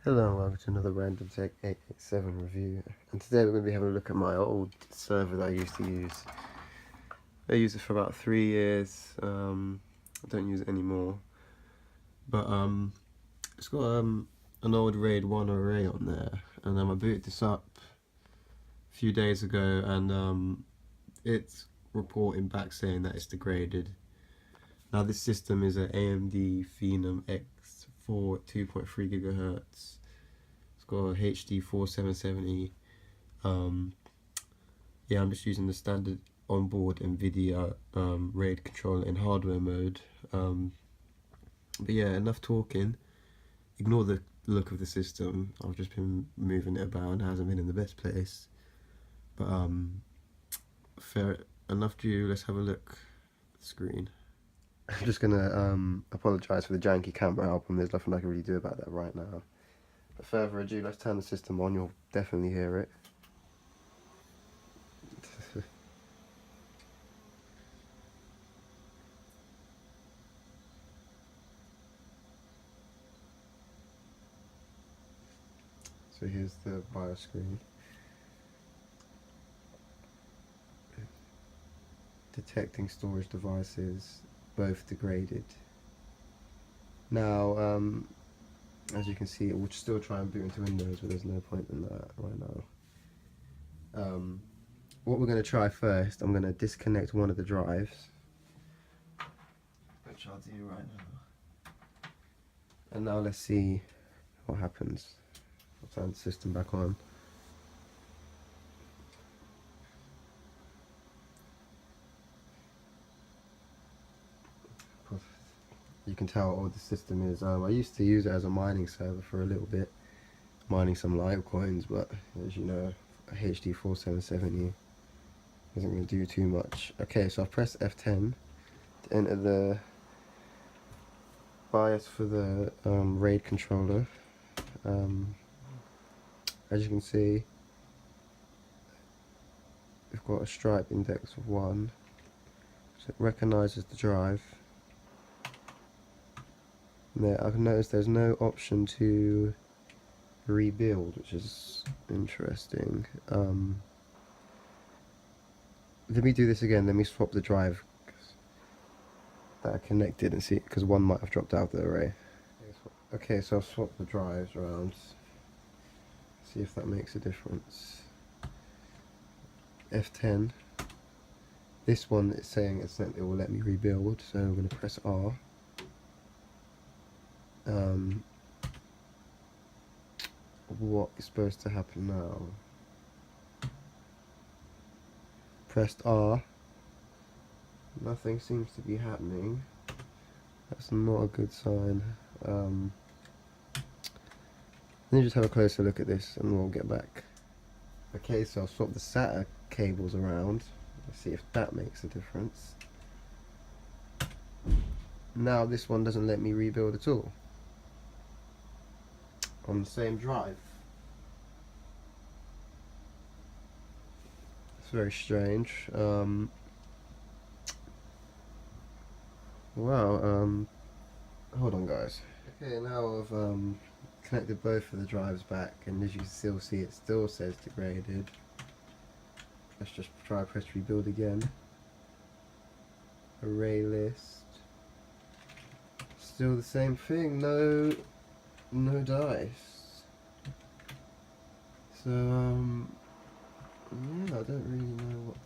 Hello and welcome to another Random Tech 887 review, and today we're going to be having a look at my old server that I used to use. I used it for about 3 years. I don't use it anymore, but it's got an old RAID 1 array on there, and I booted this up a few days ago, and it's reporting back saying that it's degraded. Now this system is an AMD Phenom X4 2.3 GHz. It's got a HD 4770. Yeah, I'm just using the standard onboard NVIDIA RAID controller in hardware mode. But yeah, enough talking. Ignore the look of the system. I've just been moving it about and it hasn't been in the best place. But fair enough to you. Let's have a look at the screen. I'm just gonna apologise for the janky camera album. There's nothing I can really do about that right now. But further ado, let's turn the system on. You'll definitely hear it. So here's the BIOS screen. Detecting storage devices, both degraded. Now, as you can see, it will still try and boot into Windows, but there's no point in that right now. What we're going to try first, I'm going to disconnect one of the drives, which I'll do right now. And now let's see what happens. I'll turn the system back on. You can tell how old the system is. I used to use it as a mining server for a little bit, mining some Litecoins, but as you know, a HD 4770 isn't going to do too much. Okay, so I've pressed F10 to enter the BIOS for the RAID controller. As you can see, we've got a stripe index of 1, so it recognises the drive. There, I've noticed there's no option to rebuild, which is interesting. Let me do this again. Let me swap the drive that are connected and see, because one might have dropped out of the array. Okay, so I've swapped the drives around. See if that makes a difference. F10. This one is saying it will let me rebuild, so I'm going to press R. What is supposed to happen now? Pressed R. Nothing seems to be happening. That's not a good sign. Let me just have a closer look at this and we'll get back. Okay, so I'll swap the SATA cables around. Let's see if that makes a difference. Now this one doesn't let me rebuild at all. On the same drive. It's very strange. Wow, hold on guys. Okay, now I've connected both of the drives back, and as you can still see, it still says degraded. Let's just try press rebuild again. Array list. Still the same thing, no dice. So yeah, I don't really know what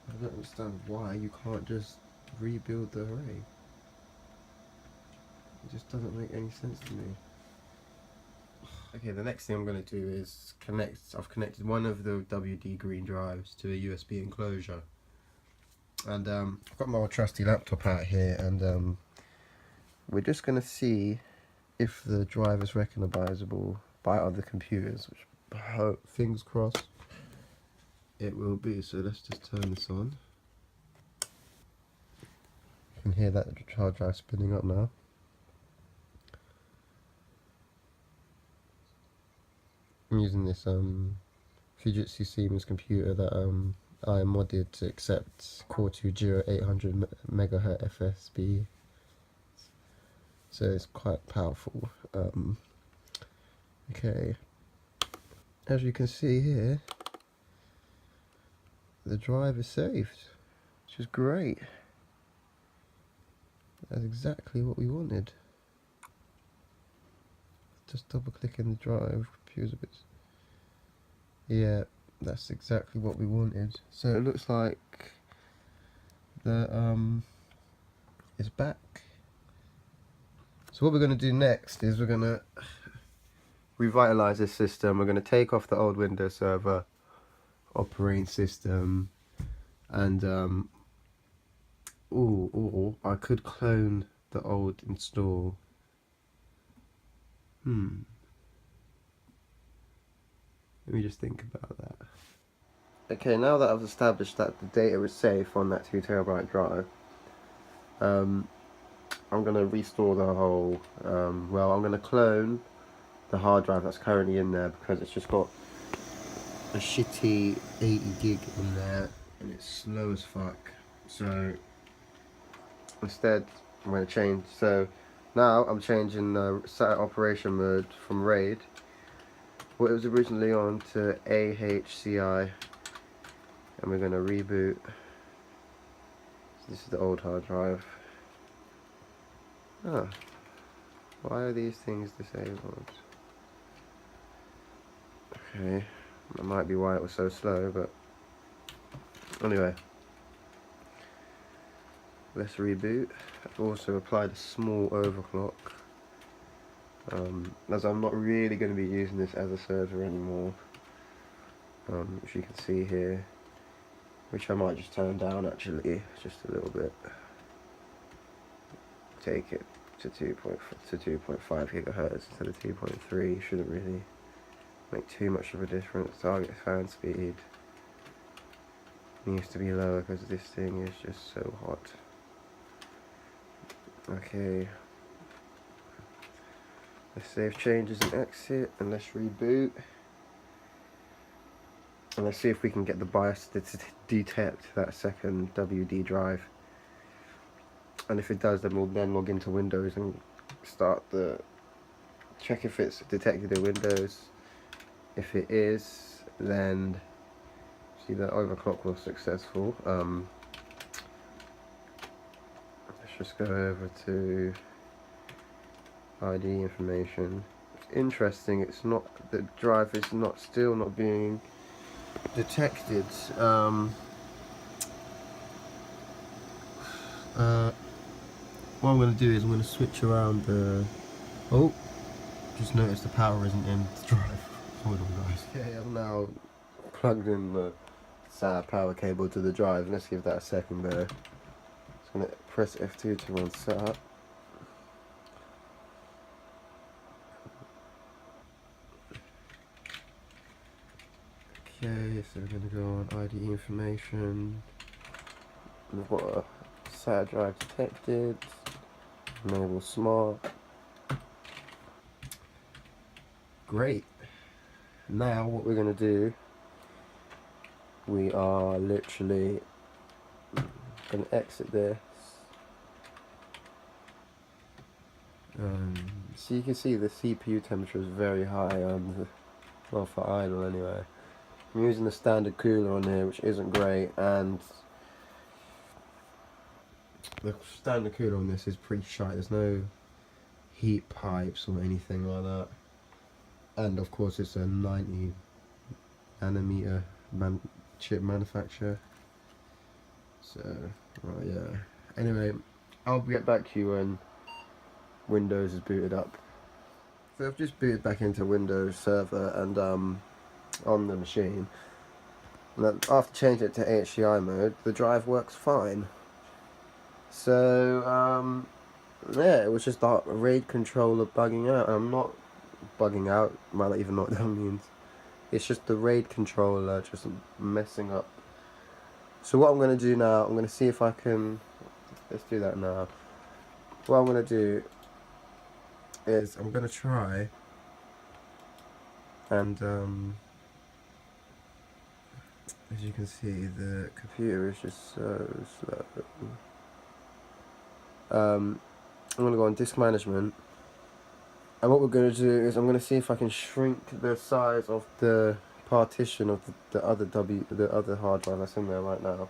I don't understand why you can't just rebuild the array. It just doesn't make any sense to me. Okay, the next thing I'm going to do is I've connected one of the WD green drives to a USB enclosure. And I've got my old trusty laptop out here, and we're just going to see if the drive is recognizable by other computers, which I hope, fingers crossed, it will be. So let's just turn this on. You can hear that hard drive spinning up now. I'm using this Fujitsu Siemens computer that I modded to accept Core 2 Duo 800 MHz FSB. so it's quite powerful. Okay, as you can see here, the drive is saved, which is great. That's exactly what we wanted. Just double click in the drive, computer's a bit. Yeah, that's exactly what we wanted. So it looks like the it's back. So what we're going to do next is we're going to revitalize this system. We're going to take off the old Windows Server operating system, and I could clone the old install. Let me just think about that. Okay, now that I've established that the data is safe on that 2 terabyte drive, I'm going to restore the whole, well, I'm going to clone the hard drive that's currently in there, because it's just got a shitty 80 gig in there and it's slow as fuck. So instead I'm going to change, so now I'm changing the set operation mode from RAID, what it was originally on, to AHCI, and we're going to reboot. So this is the old hard drive. Oh, why are these things disabled? Okay, that might be why it was so slow, but anyway, let's reboot. I've also applied a small overclock, as I'm not really going to be using this as a server anymore, which you can see here, which I might just turn down actually, just a little bit. Take it to 2.5 gigahertz instead of 2.3. Shouldn't really make too much of a difference. Target fan speed needs to be lower because this thing is just so hot. Okay, let's save changes and exit, and let's reboot, and let's see if we can get the BIOS to detect that second WD drive, and if it does, then we'll then log into Windows and start the check if it's detected in Windows. If it is, then see the overclock was successful. Let's just go over to ID information. It's interesting, it's not, the drive is not still not being detected. What I'm going to do is I'm going to switch around the, oh, just noticed the power isn't in the drive. Hold on guys. Okay, I've now plugged in the SATA power cable to the drive. Let's give that a second there. Just going to press F2 to run setup. Okay, so we're going to go on ID information. We've got a SATA drive detected. Enable smart. Great. Now what we're going to do, we are literally going to exit this. So you can see the CPU temperature is very high on the, well, for idle anyway. I'm using the standard cooler on here, which isn't great, and the standard cooler on this is pretty shite. There's no heat pipes or anything like that, and of course it's a 90 nanometer chip manufacturer. So right, yeah. Anyway, I'll get back to you when Windows is booted up. So I've just booted back into Windows Server and on the machine. And after changing it to HCI mode, the drive works fine. So yeah, it was just the RAID controller bugging out. I'm not bugging out, might not even know what that means. It's just the RAID controller just messing up. So what I'm going to do now, I'm going to see if I can, let's do that now. What I'm going to do is I'm going to try and as you can see, the computer is just so slow. I'm going to go on disk management. And what we're going to do is I'm going to see if I can shrink the size of the partition of the other hard drive that's in there right now,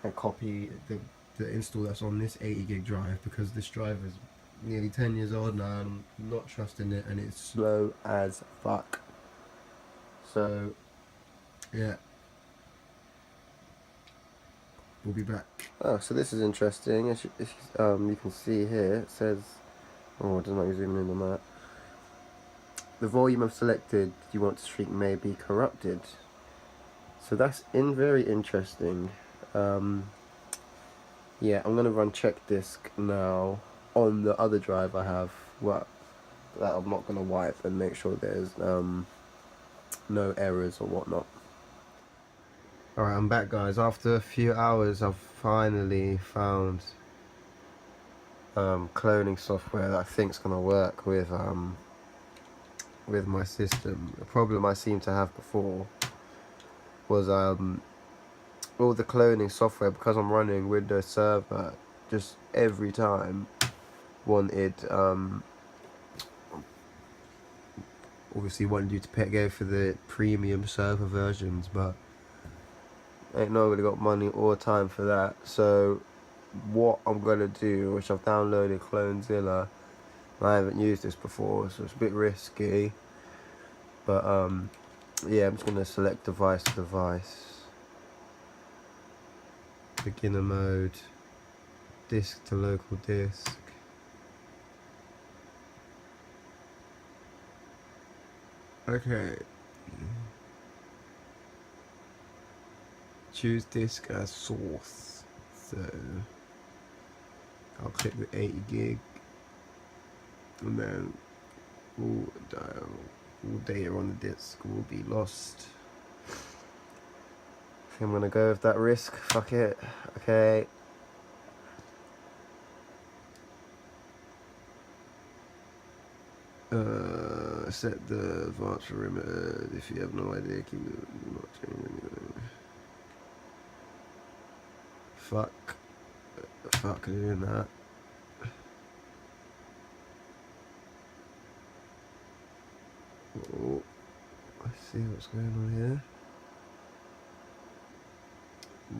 and copy the install that's on this 80 gig drive, because this drive is nearly 10 years old now and I'm not trusting it and it's slow as fuck. So yeah, we'll be back. Oh, so this is interesting. As you can see here, it says, oh, it doesn't like zooming in on that. The volume I've selected you want to shrink may be corrupted. So that's very interesting. Yeah, I'm gonna run check disk now on the other drive I have. Well, that I'm not gonna wipe, and make sure there's no errors or whatnot. Alright, I'm back, guys. After a few hours, I've finally found cloning software that I think is gonna work with my system. The problem I seemed to have before was all the cloning software, because I'm running Windows Server, just every time wanted obviously wanted you to go for the premium server versions, but ain't nobody got money or time for that. So what I'm gonna do, which I've downloaded Clonezilla, I haven't used this before, so it's a bit risky, but yeah, I'm just gonna select device to device, beginner mode, disk to local disk. Okay. Choose disk as source. So I'll click the 80 gig, and then all data on the disk will be lost. I think I'm gonna go with that risk. Fuck it. Okay. Set the advanced perimeter. If you have no idea, keep it not changing anything. Fuck doing that. Oh, let's see what's going on here.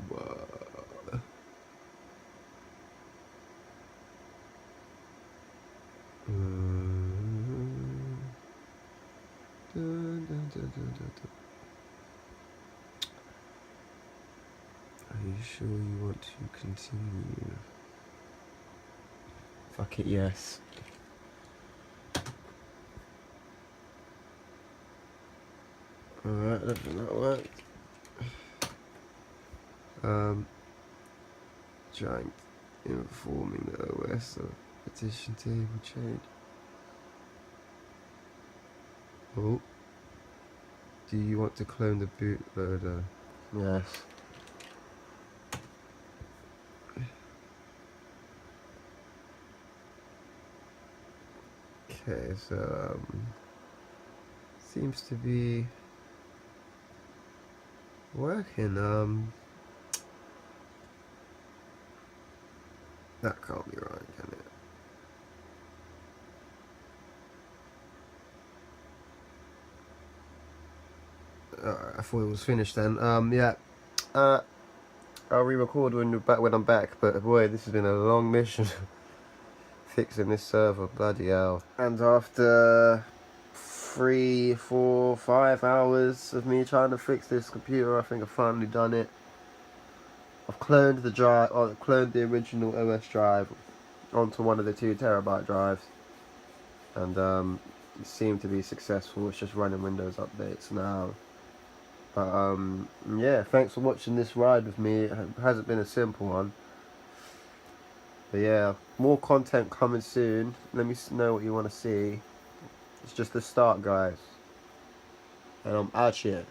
Whoa. Are you sure you want to continue? Fuck it, yes. Alright, I don't think that worked. Trying informing the OS of petition table change. Oh. Do you want to clone the bootloader? Yes. Okay, so seems to be working. That can't be right, can it? I thought it was finished then. Yeah. I'll re-record when I'm back, but boy, this has been a long mission. Fixing this server, bloody hell. And after 3, 4, 5 hours of me trying to fix this computer, I think I've finally done it. I've cloned the drive, or cloned the original OS drive onto one of the 2 terabyte drives, and it seemed to be successful. It's just running Windows updates now. But yeah, thanks for watching this ride with me. It hasn't been a simple one. But yeah, more content coming soon. Let me know what you want to see. It's just the start, guys. And I'm out here.